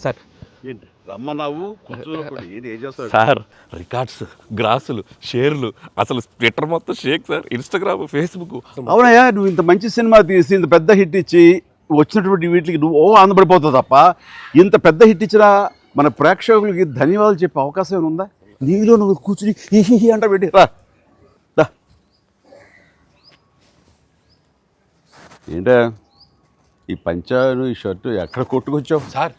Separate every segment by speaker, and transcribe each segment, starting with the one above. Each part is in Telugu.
Speaker 1: సార్
Speaker 2: ఏంటి రమ్మన్నావు కూర్చోకుండా ఏం చేస్తాడు
Speaker 1: సార్ రికార్డ్స్ గ్రాసులు షేర్లు అసలు ట్విట్టర్ మొత్తం షేక్ సార్, ఇన్స్టాగ్రామ్, ఫేస్బుక్.
Speaker 2: అవునయ్యా, నువ్వు ఇంత మంచి సినిమా తీసి ఇంత పెద్ద హిట్ ఇచ్చి వచ్చినటువంటి వీటికి నువ్వు ఆనందపడిపోతావు తప్ప ఇంత పెద్ద హిట్ ఇచ్చిన మన ప్రేక్షకులకి ధన్యవాదాలు చెప్పే అవకాశం ఏమైనా ఉందా? నీలో నువ్వు కూర్చుని హీ అంట పెట్టి రా. ఏంటా ఈ పంచాను ఈ షర్టు ఎక్కడ కొట్టుకొచ్చావు
Speaker 1: సార్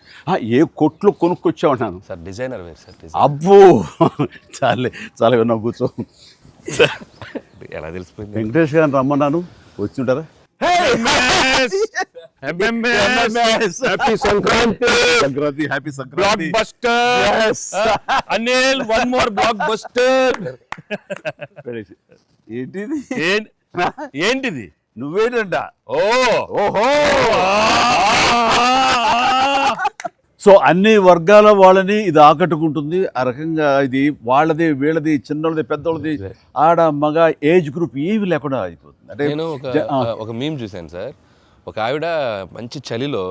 Speaker 2: ఏ కొట్లు కొనుక్కొచ్చావు అన్నాను.
Speaker 1: సార్ డిజైనర్ వేరు సార్.
Speaker 2: అబ్బో చాలా విన్నావు, కూర్చో.
Speaker 1: ఎలా తెలిసిపోయింది?
Speaker 2: వెంకటేష్ గారిని రమ్మన్నాను, వచ్చి ఉంటారా? Sankranti happy Sankranti.
Speaker 1: Anil one more block buster.
Speaker 2: ఏంటిది?
Speaker 1: ఏంటిది?
Speaker 2: నువ్వేనంట.
Speaker 1: ఓహో.
Speaker 2: సో అన్ని వర్గాల వాళ్ళని ఇది ఆకట్టుకుంటుంది. ఆ రకంగా ఇది వాళ్ళది వీళ్ళది చిన్నోళ్ళది పెద్దోళ్ళది ఆడ మగ ఏజ్ గ్రూప్ ఏవి లేకుండా అయిపోతుంది. అంటే
Speaker 1: నేను ఒక మీమ్ చూశాను సార్. ఒక ఆవిడ మంచి చలిలో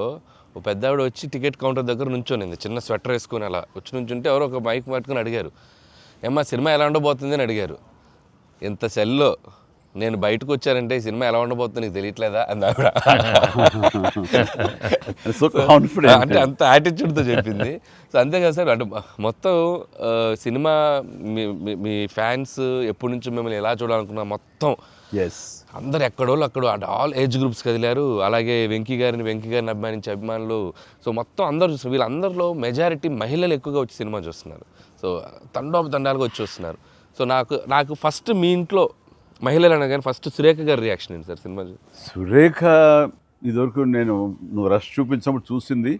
Speaker 1: ఒక పెద్ద ఆవిడ వచ్చి టికెట్ కౌంటర్ దగ్గర నుంచోనింది, చిన్న స్వెటర్ వేసుకుని అలా వచ్చి నుంచుంటే ఎవరో ఒక మైక్ పట్టుకుని అడిగారు, ఏమ్మా సినిమా ఎలా ఉండబోతుంది అని అడిగారు. ఇంత చలిలో నేను బయటకు వచ్చానంటే ఈ సినిమా ఎలా ఉండబోతుంది నీకు తెలియట్లేదా అని ఆవిడ. అంటే అంత యాటిట్యూడ్తో చెప్పింది. సో అంతేకాదు సార్, అంటే మొత్తం సినిమా మీ ఫ్యాన్స్ ఎప్పటి నుంచి మిమ్మల్ని ఎలా చూడాలనుకున్నా మొత్తం అందరు ఎక్కడోళ్ళు అక్కడ ఆల్ ఏజ్ గ్రూప్స్ కదిలారు. అలాగే వెంకీ గారిని అభిమానించే అభిమానులు. సో మొత్తం అందరూ వీళ్ళందరిలో మెజారిటీ మహిళలు ఎక్కువగా వచ్చి సినిమా చూస్తున్నారు. సో తండాలుగా వచ్చి వస్తున్నారు. సో నాకు ఫస్ట్ మీ ఇంట్లో మహిళలు అనగానే ఫస్ట్ సురేఖ గారి రియాక్షన్ ఏంటి సార్ సినిమా?
Speaker 2: సురేఖ ఇదివరకు నువ్వు రష్ చూపించినప్పుడు చూసింది,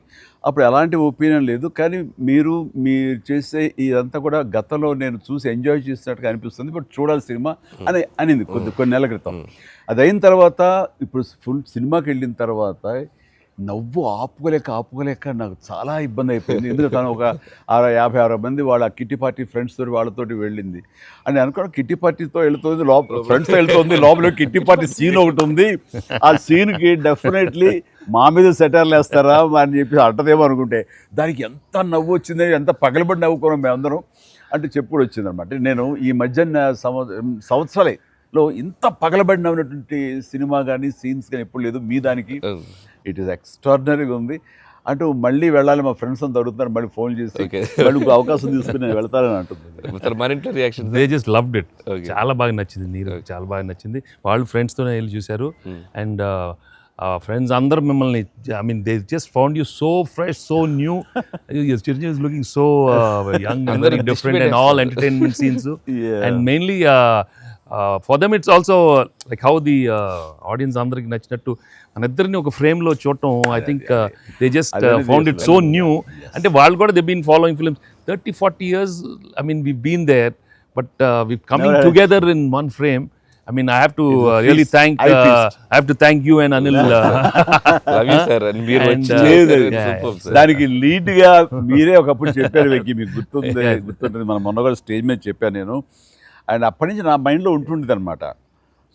Speaker 2: అప్పుడు ఎలాంటి ఒపీనియన్ లేదు. కానీ మీరు చేసే ఇదంతా కూడా గతంలో నేను చూసి ఎంజాయ్ చేసినట్టుగా అనిపిస్తుంది, బట్ చూడాలి సినిమా అని అనింది కొన్ని నెలల క్రితం. అది అయిన తర్వాత ఇప్పుడు ఫుల్ సినిమాకి వెళ్ళిన తర్వాత నవ్వు ఆపుకోలేక నాకు చాలా ఇబ్బంది అయిపోయింది. ఎందుకంటే తను ఒక 50-60 మంది వాళ్ళ కిట్టి పార్టీ ఫ్రెండ్స్ తోటి వాళ్ళతోటి వెళ్ళింది అని అనుకోవడం. కిట్టి పార్టీతో వెళుతుంది, ఫ్రెండ్స్తో వెళ్తుంది, లోపల కిట్టి పార్టీ సీన్ ఒకటి ఉంది. ఆ సీన్కి డెఫినెట్లీ మా మీద సెటర్లు వేస్తారా అని చెప్పి అంటదేమో అనుకుంటే దానికి ఎంత నవ్వు వచ్చింది, ఎంత పగలబడి నవ్వుకున్నాం మేమందరం అంటే చెప్పుడు వచ్చిందనమాట. నేను ఈ మధ్య సంవత్సరాలలో ఇంత పగలబడి నవ్వినటువంటి సినిమా కానీ సీన్స్ కానీ ఎప్పుడు లేదు. మీ దానికి ఇట్ ఈస్ ఎక్స్ట్రాడినరీగా ఉంది. అంటూ మళ్ళీ వెళ్ళాలి, మా ఫ్రెండ్స్ అంతా అడుగుతున్నారు, మళ్ళీ ఫోన్ చేసి మళ్ళీ అవకాశం తీసుకుని నేను వెళ్తానని అంటుంది.
Speaker 3: They just loved it. చాలా బాగా నచ్చింది, నీరు చాలా బాగా నచ్చింది. వాళ్ళు ఫ్రెండ్స్తోనే వెళ్ళి చూశారు. అండ్ ఫ్రెండ్స్ అందరూ మిమ్మల్ని, I mean they just found you so fresh, so new. Chiranjeevi is looking so young and very different and all entertainment scenes. And mainly for them it's also like how the audience అందరికి నచ్చినట్టు మన ఇద్దరిని ఒక ఫ్రేమ్లో చూడటం. I think they just found it so new. అంటే వాళ్ళు కూడా they been following films 30-40 years. I mean we've been there, but we've coming together in one frame. I mean I have to really thank you and Anil.
Speaker 1: Love you sir. And మీరు
Speaker 2: దానికి లీడ్ గా మీరే ఒకప్పుడు చెప్పారు వెంకీ, మీకు గుర్తుంది మనం మొన్న కూడా స్టేజ్ మీద చెప్పాను నేను. అండ్ అప్పటి నుంచి నా మైండ్లో ఉంటుండేది అనమాట.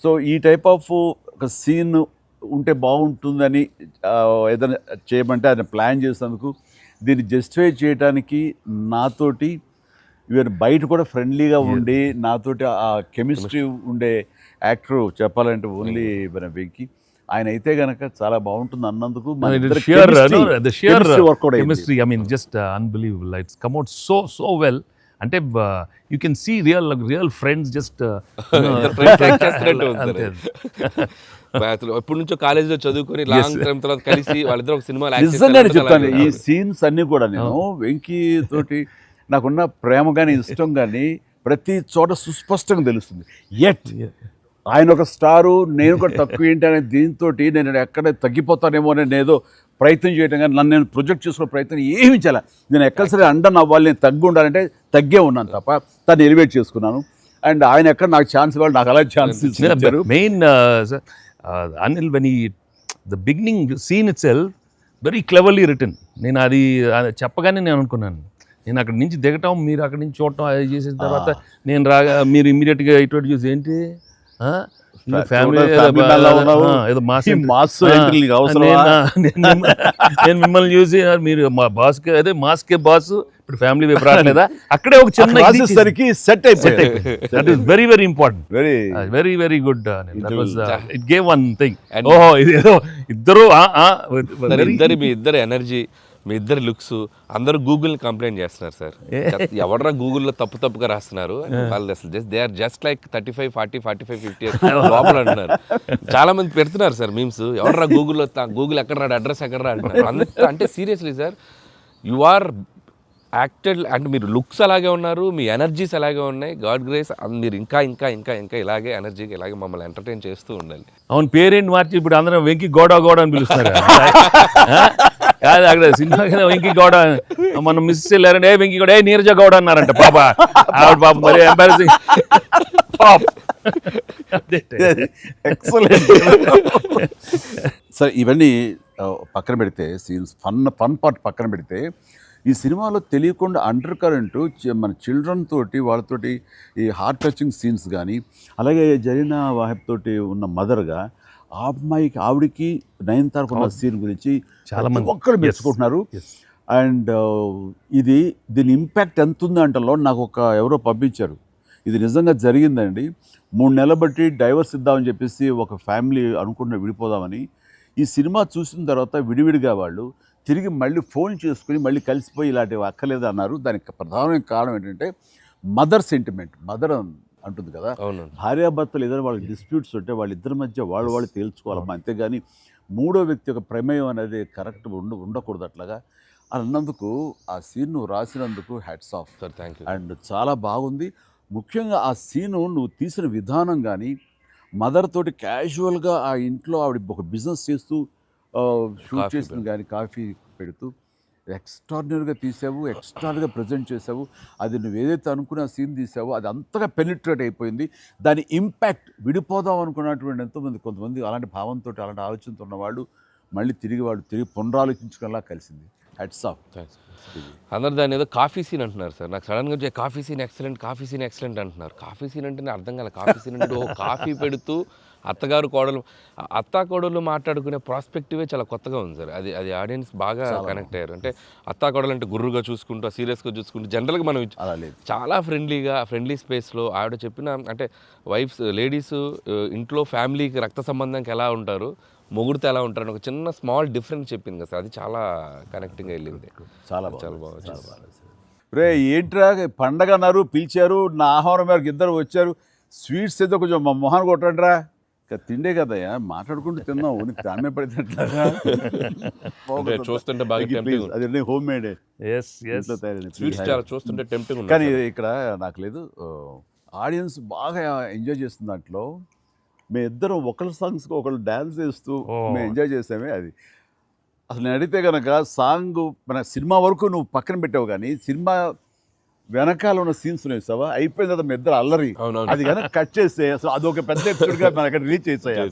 Speaker 2: సో ఈ టైప్ ఆఫ్ ఒక సీన్ ఉంటే బాగుంటుందని ఏదైనా చేయమంటే ఆయన ప్లాన్ చేసినందుకు, దీన్ని జస్టిఫై చేయడానికి నాతోటి ఈవెన్ బయట కూడా ఫ్రెండ్లీగా ఉండి నాతోటి ఆ కెమిస్ట్రీ ఉండే యాక్టర్ చెప్పాలంటే ఓన్లీ మన వెంకీ. ఆయన అయితే గనక చాలా బాగుంటుంది అన్నందుకు
Speaker 3: chemistry, I mean just unbelievable. It's come out so well. అంటే you can see real friends just
Speaker 1: ఎప్పటి నుంచో కాలేజీలో చదువుకొని లాంగ్ టైం తర్వాత కలిసి వాళ్ళిద్దరు ఒక సినిమా
Speaker 2: చెప్తాను. ఈ సీన్స్ అన్ని కూడా నేను వెంకీ తోటి నాకున్న ప్రేమ కానీ ఇష్టం కానీ ప్రతి చోట సుస్పష్టంగా తెలుస్తుంది. ఎట్ ఆయన ఒక స్టారు, నేను కూడా తక్కువ ఏంటి అనే దీంతో నేను ఎక్కడ తగ్గిపోతానేమో అని నేనేదో ప్రయత్నం చేయడం కానీ నన్ను నేను ప్రొజెక్ట్ చేసుకునే ప్రయత్నం ఏమి చేయాలి. నేను ఎక్కడ సరే అండర్ అవ్వాలి, నేను తగ్గి ఉండాలంటే తగ్గే ఉన్నాను తప్ప తను ఎలివేట్ చేసుకున్నాను. అండ్ ఆయన ఎక్కడ నాకు ఛాన్స్ ఇవ్వాలి, నాకు అలా ఛాన్స్ ఇచ్చారు.
Speaker 3: Main Anil, when the beginning scene itself very cleverly written. నేను అది చెప్పగానే నేను అనుకున్నాను, నేను అక్కడి నుంచి దిగటం, మీరు అక్కడి నుంచి చూడటం, అది చేసిన తర్వాత నేను రాగా మీరు ఇమ్మీడియట్గా ఇటువంటి చూసి ఏంటి ఫ్యామిలీ ఏదో
Speaker 2: మాస్ ఎంట్రీ అవసరమా?
Speaker 3: నేను మిమ్మల్ని చూసి మీరు మా బాస్ అదే మాస్కే బాస్ ఇప్పుడు ఫ్యామిలీ వైపు రావట్లేదా, అక్కడే ఒక చిన్న
Speaker 2: రాసేసరికి సెట్ అయిపోయింది.
Speaker 3: That is very very important,
Speaker 2: very
Speaker 3: very very good. It gave one thing. ఓహో ఇది ఏదో ఇద్దరు
Speaker 1: మీ ఇద్దరు ఎనర్జీ, మీ ఇద్దరు లుక్స్, అందరూ గూగుల్ని కంప్లైంట్ చేస్తున్నారు సార్. ఎవడరా గూగుల్లో తప్పుగా రాస్తున్నారు వాళ్ళు, అసలు దే ఆర్ జస్ట్ లైక్ 35, 40, 45, 50 లోపల అంటున్నారు. చాలా మంది పెడుతున్నారు సార్ మీమ్స్, ఎవడరా గూగుల్లో, గూగుల్ ఎక్కడ రాడు, అడ్రస్ ఎక్కడ రా అంటున్నారు. అంత అంటే seriously sir, you are acted అంటే మీరు లుక్స్ అలాగే ఉన్నారు, మీ ఎనర్జీస్ అలాగే ఉన్నాయి. గాడ్ గ్రేస్, మీరు ఇంకా ఇంకా ఇంకా ఇంకా ఇలాగే ఎనర్జీకి ఇలాగే మమ్మల్ని ఎంటర్టైన్ చేస్తూ ఉండాలి.
Speaker 3: అవును, పేరేంటి మార్చి ఇప్పుడు అందరం వెంకి గౌడ అని పిలుస్తున్నారు. కాదు అక్కడ సినిమా వెంకి గౌడ, మనం మిస్ వెళ్ళారంటే వెంకి గౌడ, నీరజ గౌడ అన్నారంట. పాప ఆవిడ పాప మరి ఎంబారసింగ్.
Speaker 2: ఎక్సలెంట్. సరే ఇవన్నీ పక్కన పెడితే, సీన్స్ ఫన్ పార్ట్ పక్కన పెడితే, ఈ సినిమాలో తెలియకుండా అండర్ కరెంట్ మన చిల్డ్రన్ తోటి వాళ్ళతోటి ఈ హార్ట్ టచింగ్ సీన్స్ కానీ, అలాగే జరీనా వాహిబ్ తోటి ఉన్న మదర్గా ఆ అమ్మాయికి ఆవిడికి నయనతారకు ఉన్న సీన్ గురించి చాలా మంది ఒక్కరు మెచ్చుకుంటున్నారు. అండ్ దీని ఇంపాక్ట్ ఎంత ఉంది అంటలో నాకు ఎవరో పంపించారు, ఇది నిజంగా జరిగిందండి. 3 నెలలు బట్టి డైవర్స్ ఇద్దామని చెప్పేసి ఒక ఫ్యామిలీ అనుకుంటున్న విడిపోదామని, ఈ సినిమా చూసిన తర్వాత విడివిడిగా వాళ్ళు తిరిగి మళ్ళీ ఫోన్ చేసుకుని మళ్ళీ కలిసిపోయి ఇలాంటివి అక్కర్లేదు అన్నారు. దానికి ప్రధానమైన కారణం ఏంటంటే మదర్ సెంటిమెంట్. మదర్ అంటుంది కదా, భార్యాభర్తలు ఏదైనా వాళ్ళకి డిస్ప్యూట్స్ ఉంటే వాళ్ళిద్దరి మధ్య వాళ్ళు తేల్చుకోవాలమ్మా, అంతేగాని మూడో వ్యక్తి యొక్క ప్రమేయం అనేది కరెక్ట్ ఉండకూడదు. అట్లాగా అన్నందుకు ఆ సీన్ నువ్వు రాసినందుకు hats off
Speaker 1: sir, thank you.
Speaker 2: And చాలా బాగుంది. ముఖ్యంగా ఆ సీను నువ్వు తీసిన విధానం కానీ, మదర్ తోటి క్యాజువల్గా ఆ ఇంట్లో ఆవిడ ఒక బిజినెస్ చేస్తూ షూట్ చేసింది కానీ, కాఫీ పెడుతూ ఎక్స్ట్రాడినరీగా తీసావు, ఎక్స్ట్రాడినరీగా ప్రజెంట్ చేసావు. అది నువ్వు ఏదైతే అనుకున్న సీన్ తీసావో అది అంతగా పెనిట్రేట్ అయిపోయింది. దాని ఇంపాక్ట్ విడిపోదాం అనుకున్నటువంటి కొంతమంది అలాంటి భావంతో, అలాంటి ఆలోచనతో ఉన్నవాళ్ళు మళ్ళీ తిరిగి పునరాలోచించుకునేలా కలిసింది. Hats off.
Speaker 1: అందరు దాన్ని ఏదో కాఫీ సీన్ అంటున్నారు సార్. నాకు సడన్గా వచ్చే కాఫీ సీన్ ఎక్సలెంట్ అంటున్నారు. కాఫీ సీన్ అంటే అర్థం కాలే. కాఫీ సీన్ అంటే కాఫీ పెడుతూ అత్తా కోడలు మాట్లాడుకునే ప్రాస్పెక్టివే చాలా కొత్తగా ఉంది సార్. అది ఆడియన్స్ బాగా కనెక్ట్ అయ్యారు. అంటే అత్తా కోడలు అంటే గుర్రుగా చూసుకుంటూ, సీరియస్గా చూసుకుంటూ, జనరల్గా మనం చాలా ఫ్రెండ్లీ స్పేస్లో ఆవిడ చెప్పిన, అంటే లేడీస్ ఇంట్లో ఫ్యామిలీకి రక్త సంబంధానికి ఎలా ఉంటారు, మొగుడితో ఎలా ఉంటారని ఒక చిన్న స్మాల్ డిఫరెన్స్ చెప్పింది కదా సార్. అది చాలా కనెక్టింగ్గా వెళ్ళింది. చాలా బాగా.
Speaker 2: రే ఏంట్రా పండగ అన్నారు, పిలిచారు, నా ఆహ్వానం మేరకు ఇద్దరు వచ్చారు, స్వీట్స్ ఏదో కొంచెం మా మొహాన్ని కొట్టండిరా. తిండే కదయ్యా, మాట్లాడుకుంటూ తిన్నావు, నీకు దాని పడినట్లాగా
Speaker 1: చూస్తుంటే బాగా
Speaker 2: అది హోమ్ మేడ్
Speaker 1: చూస్తుంటే టెంప్టింగ్.
Speaker 2: కానీ ఇక్కడ నాకు లేదు, ఆడియన్స్ బాగా ఎంజాయ్ చేస్తున్న దాంట్లో మేము ఇద్దరం ఒకళ్ళ సాంగ్స్కి ఒకళ్ళు డ్యాన్స్ చేస్తూ మేము ఎంజాయ్ చేసామే. అది అసలు నేను అడిగితే కనుక సాంగ్ మన సినిమా వరకు నువ్వు పక్కన పెట్టావు, కానీ సినిమా వెనకాల ఉన్న సీన్స్ వేసావా, అయిపోయిన తర్వాత మీ ఇద్దరు అల్లరి, అది కనుక కట్ చేస్తే అసలు అదొక పెద్ద ఎపిసోడ్గా మన అక్కడ రిలీజ్ చేసేయాలి.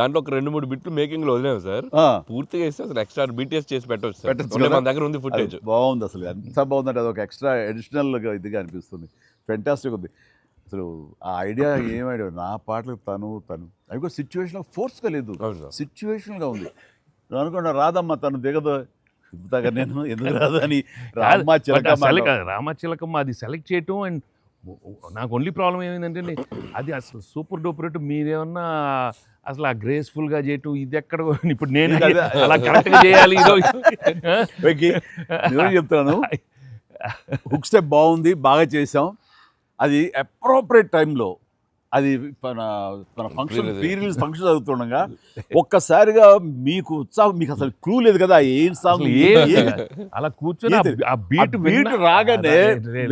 Speaker 1: దాంట్లో ఒక 2-3 బిట్లు మేకింగ్ లో వదిలేము సార్, పూర్తిగా వేస్తే అసలు ఎక్స్ట్రా బీటీఎస్ చేసి పెట్టచ్చు. మన దగ్గర ఉంది ఫుటేజ్.
Speaker 2: బాగుంది, అసలు ఎంత బాగుందంటే అదొక ఎక్స్ట్రా అడిషనల్గా ఇదిగా అనిపిస్తుంది. ఫెంటాస్టిక్ ఉంది అసలు. ఆ ఐడియా ఏం ఐడియా, నా పాటలకు తను అవి కూడా సిచ్యువేషనల్ ఫోర్స్గా లేదు, సిచ్యువేషనల్గా ఉంది. నువ్వు అనుకున్నా రాదమ్మా తను దిగదు, నేను ఎందుకు రాదు అని
Speaker 3: రామచిలకమ్మ అది సెలెక్ట్ చేయటం. అండ్ నాకు ఓన్లీ ప్రాబ్లం ఏమైందంటే అది అసలు సూపర్ డూపర్ రేటు, మీరేమన్నా అసలు ఆ గ్రేస్ఫుల్గా చేయటం ఇది ఎక్కడ, ఇప్పుడు నేను అలా కరెక్ట్గా చేయాలి.
Speaker 2: చెప్తాను, హుక్ స్టెప్ బాగుంది, బాగా చేసాం. అది అప్రోప్రియేట్ టైంలో, అది మన ఫంక్షన్ ప్రీ-రిలీజ్ ఫంక్షన్ జరుగుతుండగా ఒక్కసారిగా మీకు ఉత్సాహం, మీకు అసలు క్లూ లేదు కదా ఏం సాంగ్,
Speaker 3: అలా కూర్చొని ఆ బీట్
Speaker 2: రాగానే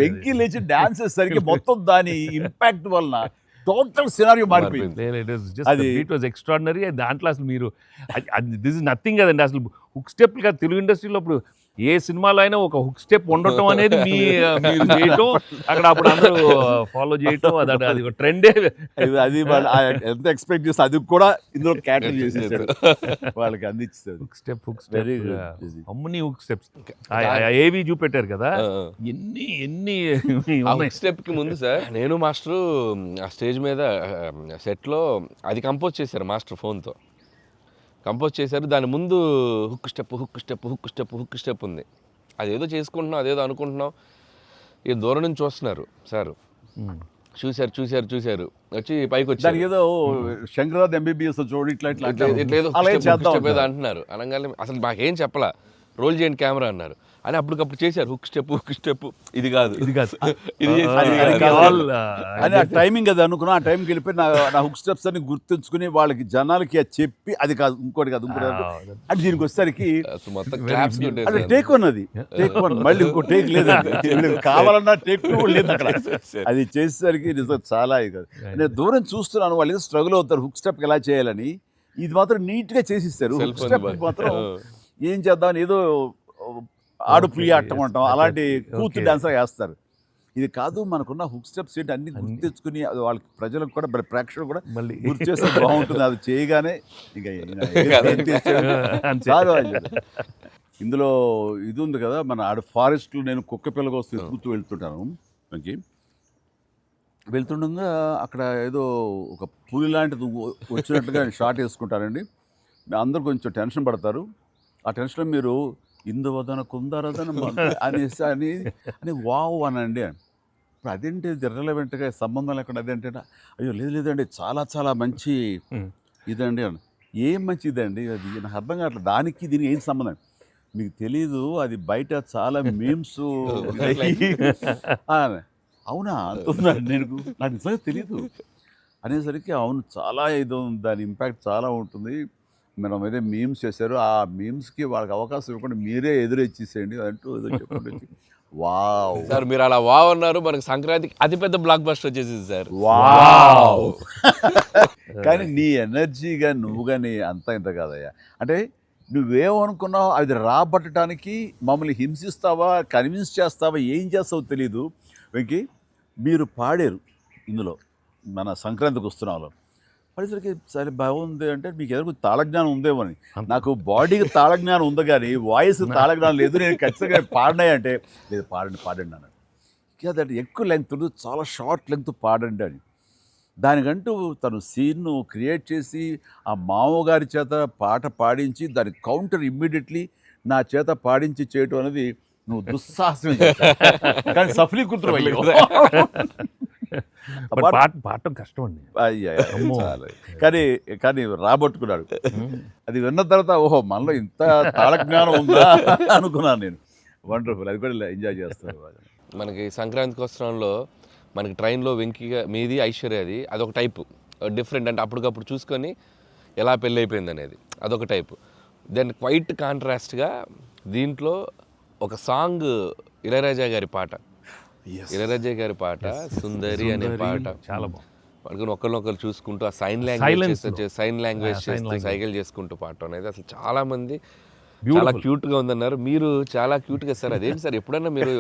Speaker 2: వెంకీ లేచి డాన్స్ చేసేసరికి మొత్తం దాని ఇంపాక్ట్ వలన టోటల్ సినారియో మారిపోయింది.
Speaker 3: అది ఇట్ వాజ్ ఎక్స్ట్రాడినరీ. దాంట్లో అసలు మీరు దిస్ ఇస్ నథింగ్ కదండి, అసలు హుక్ స్టెప్ కాదు తెలుగు ఇండస్ట్రీలో. ఇప్పుడు ఏ సినిమాలో అయినా ఒక హుక్ స్టెప్ ఉండటం అనేది మీరు చేయటం, అక్కడ అప్పుడు అందరూ ఫాలో చేయటం, అది ఒక ట్రెండే.
Speaker 2: అది వాళ్ళు ఎంత ఎక్స్పెక్ట్ చేస్తే అది కూడా ఇందులో క్యాటర్ చేసేసాడు, వాళ్ళకి అందించాడు.
Speaker 3: Hook step
Speaker 2: Very good.
Speaker 3: అమ్మని హుక్ స్టెప్స్ ఏవి చూపెట్టారు కదా, ఎన్ని
Speaker 1: స్టెప్ కి ముందు సార్ నేను మాస్టరు ఆ స్టేజ్ మీద సెట్ లో అది కంపోజ్ చేశారు మాస్టర్ ఫోన్తో కంపోజ్ చేశారు. దాని ముందు hook step hook step hook step hook step ఉంది. అదేదో చేసుకుంటున్నాం, అదేదో అనుకుంటున్నాం. ఈ దూరం నుంచి చూస్తున్నారు సార్, చూశారు వచ్చి పైకి వచ్చి
Speaker 2: ఏదో శంకరాద్ ఎంబీబీఎస్ చూడు ఇట్లా
Speaker 1: ఏదో అంటున్నారు. అనగానే అసలు మాకేం చెప్పలా, రోల్ చేయండి కెమెరా అన్నారు. అని అప్పటికప్పుడు చేశారు హుక్ స్టెప్ ఇది కాదు ఇది
Speaker 2: అని ఆ టైమింగ్ అది అనుకున్నా. ఆ టైంకి వెళ్ళిపోయి నా హుక్ స్టెప్స్ అని గుర్తుంచుకుని వాళ్ళకి జనాలకి అది చెప్పి అది కాదు ఇంకోటి కాదు అంటే దీనికి వచ్చేసరికి అది టేక్ వన్, అది టేక్ వన్, మళ్ళీ ఇంకో టేక్ లేదండి, కావాలన్నా టేక్ టూ లేదు అక్కడ. అది చేసేసరికి నిజం చాలా ఇది కాదు. నేను దూరం చూస్తున్నాను, వాళ్ళు ఏదో స్ట్రగుల్ అవుతారు హుక్ స్టెప్ ఎలా చేయాలని. ఇది మాత్రం నీట్ గా చేసిస్తారు. హుక్ స్టెప్ మాత్రం ఏం చేద్దామని ఏదో ఆడు పులి ఆటం అంటాం అలాంటి కూతురు డాన్స్ వేస్తారు. ఇది కాదు, మనకున్న హుక్ స్టెప్స్ ఏంటి అన్ని గుర్తు తెచ్చుకుని అది వాళ్ళకి ప్రజలకు కూడా ప్రేక్షకులు కూడా మళ్ళీ గుర్తు చేస్తే బాగుంటుంది. అది చేయగానే ఇందులో ఇది ఉంది కదా, మన ఆడ ఫారెస్ట్లో నేను కుక్క పిల్లగా వస్తే ఎత్తుకుతూ వెళ్తుంటాను. మనకి వెళ్తుండగా అక్కడ ఏదో ఒక పులి లాంటిది వచ్చినట్టుగా షార్ట్ వేసుకుంటారండి. అందరూ కొంచెం టెన్షన్ పడతారు. ఆ టెన్షన్లో మీరు ఇందువదన కుందరదన అనేసి అని వావ్ అనండి. ఇప్పుడు అదేంటి ఇర్రెలవెంట్గా సంబంధం లేకుండా అదేంటే, అయ్యో లేదండి చాలా చాలా మంచి ఇదండి అని. ఏం మంచి ఇదండి అది నాకు అర్థం కావట్లేదు, దానికి దీనికి ఏం సంబంధం మీకు తెలీదు, అది బయట చాలా మీమ్స్. అవునా అంటున్నాను నేను, నాకు నిజంగా తెలీదు అనేసరికి అవును చాలా ఇది దాని ఇంపాక్ట్ చాలా ఉంటుంది. మనం ఏదో మీమ్స్ చేశారు, ఆ మీమ్స్కి వాళ్ళకి అవకాశం ఇవ్వకుండా మీరే ఎదురొచ్చేసేయండి అంటూ ఏదో చెప్పండి. వావ్
Speaker 1: సార్, మీరు అలా వావ్ అన్నారు, మనకు సంక్రాంతికి అతిపెద్ద బ్లాక్ బస్టర్ వచ్చేసింది సార్.
Speaker 2: వావ్ కానీ నీ ఎనర్జీగా నువ్వు కానీ అంత ఇంత కాదయ్యా. అంటే నువ్వేమనుకున్నావు అది రాబట్టడానికి మమ్మల్ని హింసిస్తావా, కన్విన్స్ చేస్తావా, ఏం చేస్తావో తెలీదు. వెంకీ మీరు పాడారు ఇందులో మన సంక్రాంతికి వస్తున్నాలో, పడేసరికి సరే బాగుంది అంటే మీకు ఎదురు తాళజ్ఞానం ఉందేమో అని. నాకు బాడీకి తాళజ్ఞానం ఉంది కానీ వాయిస్ తాళజ్ఞానం లేదు. నేను ఖచ్చితంగా పాడినాయి అంటే లేదు పాడండి అన్నాడు. అదంటే ఎక్కువ లెంగ్త్ చాలా షార్ట్ లెంగ్త్ పాడండి అని. దానికంటూ తను సీన్ను క్రియేట్ చేసి ఆ మామగారి చేత పాట పాడించి దాని కౌంటర్ ఇమ్మీడియట్లీ నా చేత పాడించి చేయటం అనేది నువ్వు దుస్సాహసం కానీ సఫలీకృతులు అయ్యో.
Speaker 3: పాడటం కష్టం అండి,
Speaker 2: కానీ రాబట్టుకున్నాడు. అది విన్న తర్వాత ఓహో మనలో ఇంత తాళజ్ఞానం ఉందా అనుకున్నాను నేను. వండర్ఫుల్, అది కూడా ఎంజాయ్ చేస్తాను.
Speaker 1: మనకి సంక్రాంతికి వస్త్రంలో మనకి ట్రైన్లో వెంకీగా మీది ఐశ్వర్యది అదొక టైపు డిఫరెంట్, అంటే అప్పటికప్పుడు చూసుకొని ఎలా పెళ్ళి అయిపోయింది అనేది అదొక టైపు. దెన్ క్వైట్ కాంట్రాస్ట్గా దీంట్లో ఒక సాంగ్ ఇళయరాజా గారి పాట, ఇళయరాజా గారి పాట సుందరి అనే పాట చాలా బాగుంది. ఒకరినొకరు చూసుకుంటూ ఆ సైన్ లాంగ్వేజ్ చేస్తూ సైకిల్ చేసుకుంటూ పాట అనేది అసలు చాలా మంది చాలా క్యూట్గా ఉందన్నారు. మీరు చాలా క్యూట్గా సార్. అదేంటి సార్ ఎప్పుడన్నా మీరు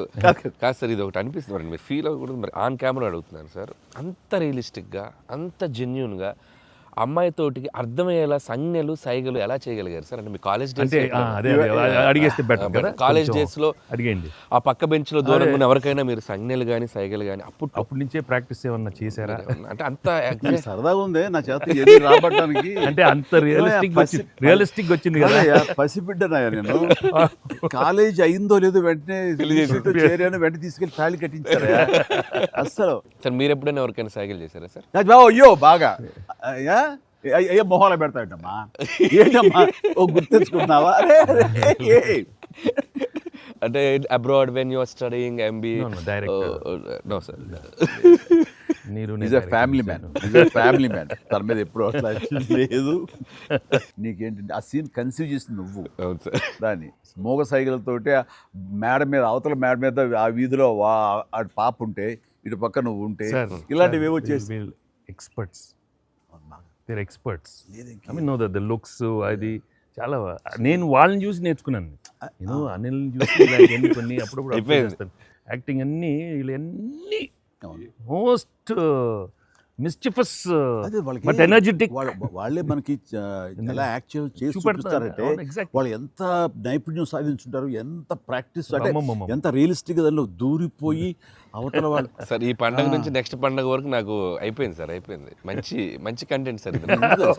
Speaker 1: కాదు సార్ ఇది ఒకటి అనిపిస్తుంది మీరు ఫీల్ అవ్వకూడదు, మరి ఆన్ కెమెరా అడుగుతున్నాను సార్. అంత రియలిస్టిక్గా అంత జెన్యూన్గా అమ్మాయితోటికి అర్థమయ్యేలా సంజ్ఞలు సైగలు ఎలా చేయగలిగారు సార్? అంటే మీ కాలేజ్ డేస్
Speaker 3: అడిగేస్తే బెటర్ కదా,
Speaker 1: కాలేజ్ డేస్లో
Speaker 3: అడిగండి.
Speaker 1: ఆ పక్క బెంచ్లో దూరంగా ఉన్న ఎవరికైనా మీరు సంజ్ఞలు కానీ సైగలు కానీ అప్పటి
Speaker 3: నుంచే ప్రాక్టీస్ ఏమన్నా చేశారా?
Speaker 1: అంటే అంత
Speaker 2: సరదాగా ఉంది నా చేత రాబట్టడానికి.
Speaker 3: అంటే అంత రియలిస్టిక్ వచ్చింది కదా.
Speaker 2: పసిబిడ్డనాయా నేను, కాలేజ్ అయిందో లేదో వెంటనే చేరాను, వెంటనే తీసుకెళ్ళి తాళి కట్టించారా అస్సలు.
Speaker 1: సార్ మీరు ఎప్పుడైనా ఎవరికైనా సైకిల్ చేశారా సార్?
Speaker 2: అయ్యో బాగా అయ్యో మొహాలు పెడతాడమ్మా, ఏంటమ్మా ఓ గుర్తించుకుంటున్నావా?
Speaker 1: అంటే abroad when you are studying MB? No sir,
Speaker 2: family man తన మీద ఎప్పుడు అట్లా లేదు. నీకేంటంటే ఆ సీన్ కన్సీవ్ చేసింది నువ్వు. దాన్ని మోగ సైకిల్తోటి మేడ మీద అవతల మేడ మీద ఆ వీధిలో ఆ పాప ఉంటే ఇటు పక్క నువ్వు ఉంటే ఇలాంటివి ఏవో చేసి
Speaker 3: experts. I mean, no, the looks, అది చాలా నేను వాళ్ళని చూసి నేర్చుకున్నాను. నేను అనిల్ని చూసి ఇలాంటివన్నీ కొన్ని అప్పుడప్పుడు observe చేస్తాను. యాక్టింగ్ అన్నీ వీళ్ళన్నీ మోస్ట్ మిస్చిఫస్
Speaker 2: అదే వాళ్ళకి
Speaker 3: బట్ ఎనర్జెటిక్.
Speaker 2: వాళ్ళే మనకి ఎలా యాక్ట్ చేసి చూపిస్తారంటే వాళ్ళు ఎంత నైపుణ్యం సాధించుంటారు, ఎంత ప్రాక్టీస్ అంటే ఎంత రియలిస్టిక్ గా దానిలో దూరిపోయి అవతల వాళ్ళు.
Speaker 1: సార్ ఈ పండగ నుంచి నెక్స్ట్ పండగ వరకు నాకు అయిపోయింది సార్, అయిపోయింది. మంచి మంచి కంటెంట్ సార్ ఇది.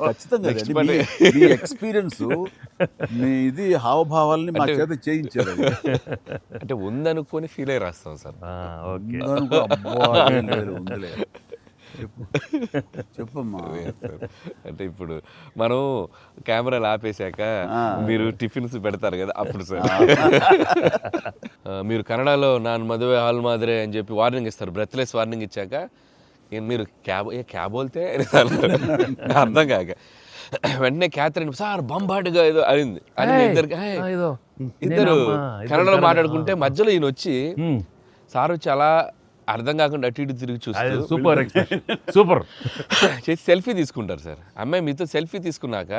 Speaker 2: ఖచ్చితంగా
Speaker 1: Next
Speaker 2: అండి.
Speaker 1: పండగ.
Speaker 2: మీ ఎక్స్పీరియన్స్ మీ ఇది హావభావాలని మా చేత చేయించారు.
Speaker 1: అంటే ఉందనుకొని ఫీల్ అయ్యి రాస్తాం సార్.
Speaker 3: ఓకే,
Speaker 2: ఉందనుకో, అబ్బా, ఏం లేదు, ఉందిలే. చెప్పమ్మా.
Speaker 1: అంటే ఇప్పుడు మనం కెమెరాలు ఆపేశాక మీరు టిఫిన్స్ పెడతారు కదా అప్పుడు సార్. మీరు కన్నడలో నాన్ మదువే హాల్ మాదిరే అని చెప్పి వార్నింగ్ ఇస్తారు, బ్రెత్లెస్ వార్నింగ్ ఇచ్చాక మీరు క్యాబ్ వెళ్తే అర్థం కాక వెంటనే క్యాథరిన్ సార్ బంబాటుగా ఏదో అయింది అని ఇద్దరు కన్నడలో మాట్లాడుకుంటే మధ్యలో ఈయన వచ్చి సార్ వచ్చి అలా అర్థం కాకుండా అటు ఇటు తిరిగి చూస్తారు,
Speaker 3: సూపర్ సూపర్
Speaker 1: చేసి సెల్ఫీ తీసుకుంటారు సార్. అమ్మాయి మీతో సెల్ఫీ తీసుకున్నాక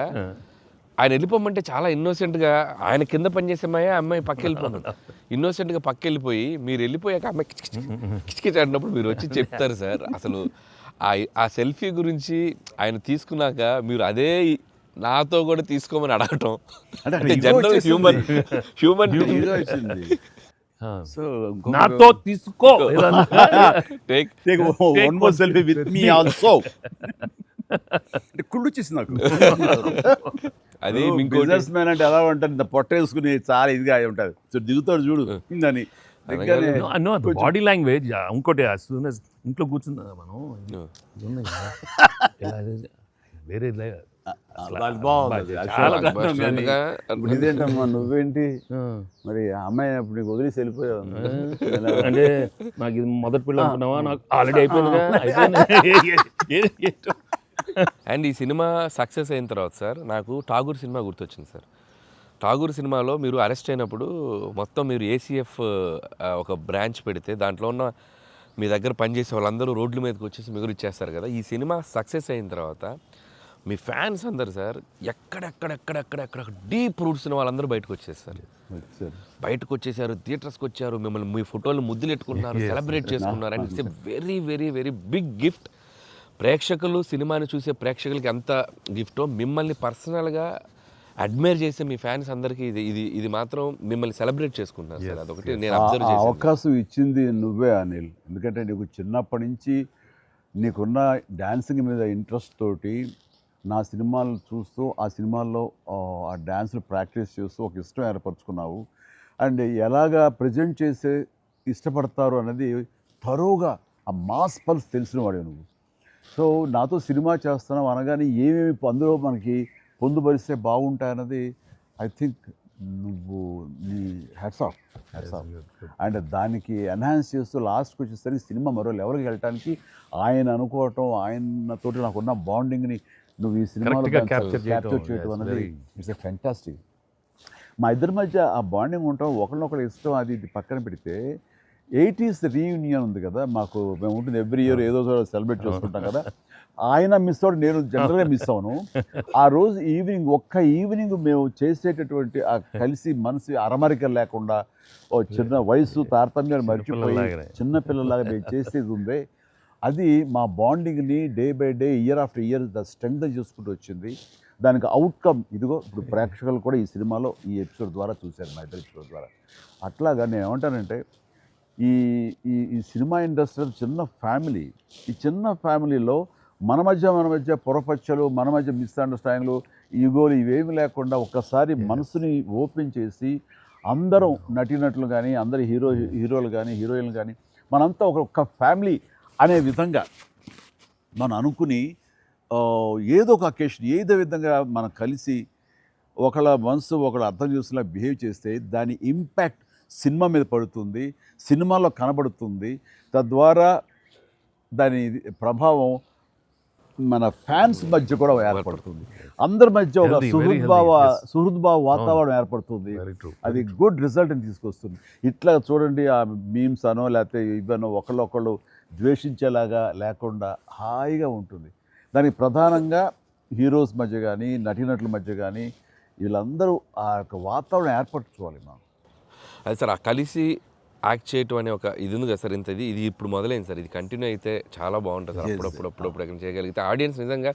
Speaker 1: ఆయన వెళ్ళిపోమంటే చాలా ఇన్నోసెంట్గా ఆయన కింద పనిచేసేమాయా అమ్మాయి పక్క వెళ్ళిపోతాడు, ఇన్నోసెంట్గా పక్క వెళ్ళిపోయి మీరు వెళ్ళిపోయాక అమ్మాయి కిచకిచ అంటున్నప్పుడు మీరు వచ్చి చెప్తారు సార్. అసలు ఆ సెల్ఫీ గురించి ఆయన తీసుకున్నాక మీరు అదే నాతో కూడా తీసుకోమని అడగటం అంటే జనరల్ హ్యూమన్
Speaker 2: సో
Speaker 3: నాతో తీసుకో
Speaker 1: take
Speaker 2: one more selfie with me also. కుళ్ళు వచ్చేసింది నాకు.
Speaker 1: అది
Speaker 2: బిజినెస్ మ్యాన్ అంటే ఎలా ఉంటుంది, ఇంత పొట్ట వేసుకుని చాలా ఇదిగా ఉంటుంది. సో దిగుతాడు చూడు అని
Speaker 3: బాడీ లాంగ్వేజ్. ఇంకోటి ఇంట్లో కూర్చున్నా మనం వేరే
Speaker 2: ఇదేంటమ్మా నువ్వేంటి మరి అమ్మాయి అప్పుడు నీకు వదిలేసి వెళ్ళిపోయావు
Speaker 3: అంటే నాకు ఇది మొదటి పిల్ల అనుకున్నావా, నాకు ఆల్రెడీ అయిపోయింది.
Speaker 1: అండ్ ఈ సినిమా సక్సెస్ అయిన తర్వాత సార్ నాకు ఠాగూర్ సినిమా గుర్తొచ్చింది సార్. ఠాగూర్ సినిమాలో మీరు అరెస్ట్ అయినప్పుడు మొత్తం మీరు ఏసీఎఫ్ ఒక బ్రాంచ్ పెడితే దాంట్లో ఉన్న మీ దగ్గర పనిచేసే వాళ్ళందరూ రోడ్ల మీదకి వచ్చేసి మీరు ఇచ్చేస్తారు కదా. ఈ సినిమా సక్సెస్ అయిన తర్వాత మీ ఫ్యాన్స్ అందరు సార్ ఎక్కడెక్కడెక్కడెక్కడెక్కడ డీప్ రూట్స్ వాళ్ళందరూ బయటకు వచ్చేస్తారు, బయటకు వచ్చేసారు, థియేటర్స్కి వచ్చారు, మిమ్మల్ని మీ ఫోటోలు ముద్దులు ఎట్టుకుంటున్నారు, సెలబ్రేట్ చేసుకున్నారు. And it's a very very very big gift. ప్రేక్షకులు సినిమాని చూసే ప్రేక్షకులకి ఎంత గిఫ్టో మిమ్మల్ని పర్సనల్గా అడ్మైర్ చేసే మీ ఫ్యాన్స్ అందరికీ ఇది మాత్రం మిమ్మల్ని సెలబ్రేట్ చేసుకుంటున్నారు సార్. అదొకటి నేను అబ్జర్వ్ చేశాను.
Speaker 2: అవకాశం ఇచ్చింది నువ్వే అనిల్. ఎందుకంటే నీకు చిన్నప్పటి నుంచి నీకున్న డాన్సింగ్ మీద ఇంట్రెస్ట్ తోటి నా సినిమాలు చూస్తూ ఆ సినిమాల్లో ఆ డ్యాన్స్ని ప్రాక్టీస్ చేస్తూ ఒక ఇష్టం ఏర్పరచుకున్నావు. అండ్ ఎలాగా ప్రజెంట్ చేసే ఇష్టపడతారు అనేది తరోగా ఆ మాస్ పల్స్ తెలిసిన వాడే నువ్వు. సో నాతో సినిమా చేస్తున్నావు అనగానే ఏమేమి అందులో మనకి పొందుపరిస్తే బాగుంటాయన్నది ఐ థింక్ నువ్వు నీ హ్యాట్స్ ఆఫ్. అండ్ దానికి ఎన్హాన్స్ చేస్తూ లాస్ట్కి వచ్చేసరికి సినిమా మరో లెవెల్కి వెళ్ళటానికి ఆయన అనుకోవటం, ఆయనతోటి నాకున్న బాండింగ్ని నువ్వు ఈ సినిమాలో క్యాప్చర్ చేయటం అనేది ఇట్స్ ఎ ఫ్యాంటాస్టిక్. మా ఇద్దరి మధ్య ఆ బాండింగ్ ఉండటం, ఒకరినొకరు ఇష్టం, అది ఇది పక్కన పెడితే 80s రీయూనియన్ ఉంది కదా మాకు, మేము ఉంటుంది ఎవ్రీ ఇయర్ ఏదో సెలబ్రేట్ చేసుకుంటాం కదా. ఆయన మిస్ అవుట్, నేను జనరల్గా మిస్ అవును. ఆ రోజు ఈవినింగ్ ఒక్క ఈవినింగ్ మేము చేసేటటువంటి ఆ కలిసి మనసు అరమరిక లేకుండా ఓ చిన్న వయసు తారతమ్యాలు మర్చిపోయి చిన్నపిల్లలాగా మేము చేసేది ఉందే, అది మా బాండింగ్ని day by day year after year strength చేసుకుంటూ వచ్చింది. దానికి అవుట్కమ్ ఇదిగో ఇప్పుడు ప్రేక్షకులు కూడా ఈ సినిమాలో ఈ ఎపిసోడ్ ద్వారా చూశారు, మా ఇద్దరు ఎపిసోడ్ ద్వారా. అట్లాగా నేను ఏమంటానంటే ఈ ఈ సినిమా ఇండస్ట్రీ చిన్న ఫ్యామిలీ. ఈ చిన్న ఫ్యామిలీలో మన మధ్య పొరపచ్చలు, మన మధ్య మిస్అండర్స్టాండింగ్లు, ఈగోలు ఇవేమి లేకుండా ఒక్కసారి మనసుని ఓపెన్ చేసి అందరం నటీనటులు కానీ, అందరు హీరోలు కానీ, హీరోయిన్లు కానీ మనంతా ఒక ఫ్యామిలీ అనే విధంగా మనం అనుకుని ఏదో ఒక అకేషన్ ఏదో విధంగా మనం కలిసి ఒకళ్ళ మనసు ఒకళ్ళు అర్థం చేసుకునేలా బిహేవ్ చేస్తే దాని ఇంపాక్ట్ సినిమా మీద పడుతుంది, సినిమాలో కనబడుతుంది. తద్వారా దాని ప్రభావం మన ఫ్యాన్స్ మధ్య కూడా ఏర్పడుతుంది, అందరి మధ్య ఒక సుహృద్భావ వాతావరణం ఏర్పడుతుంది. అది గుడ్ రిజల్ట్ని తీసుకొస్తుంది. ఇట్లా చూడండి, ఆ మీమ్స్ అనో లేకపోతే ఇవన్నో ఒకళ్ళొకళ్ళు ద్వేషించేలాగా లేకుండా హాయిగా ఉంటుంది. దానికి ప్రధానంగా హీరోస్ మధ్య కానీ, నటీనటుల మధ్య కానీ వీళ్ళందరూ ఆ యొక్క వాతావరణం ఏర్పరచుకోవాలి మనం.
Speaker 1: అది సార్ ఆ కలిసి యాక్ట్ చేయటం అనే ఒక ఇది ఉంది కదా సార్, ఇది ఇప్పుడు మొదలైంది సార్, ఇది కంటిన్యూ అయితే చాలా బాగుంటుంది సార్. అప్పుడప్పుడు ఎక్కడ చేయగలిగితే ఆడియన్స్ నిజంగా